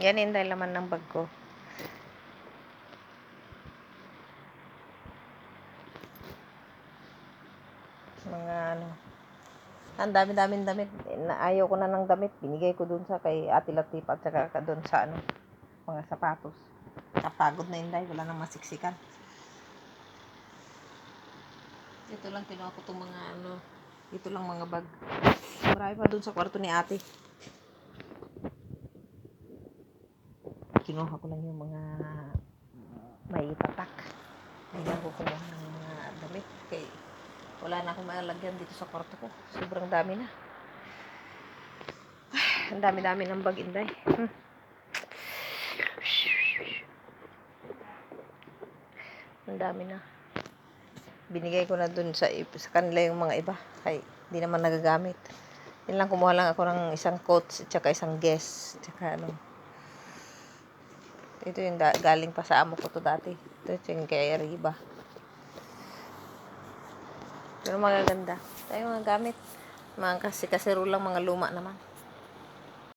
Yan yung dahil laman ng bag ko. Mga ano. Ang dami-daming damit. Ayaw ko na ng damit. Binigay ko dun sa kay Ate Latifa at saka dun sa ano, mga sapatos. Napagod na yun dahil wala nang masiksikan. Ito lang kinuha ko itong mga ano. Ito lang mga bag. Marami pa dun sa kwarto ni ate. Kinuha ko lang yung mga may tatak. Hindi ako kumuha ng mga damit. Kaya wala na akong malagyan dito sa kwarto ko. Sobrang dami na. Ang dami-dami ng bag, Inday. Ang dami na. Binigay ko na dun sa kanila yung mga iba. Ay, hindi naman nagagamit. Yun lang, kumuha lang ako ng isang coats at saka isang guess. Tsaka ano. Ito yung galing pa sa amo ko to dati. Ito yung kay Riba. Pero magaganda. Tayo mga gamit. Mga kasi rulang mga luma naman.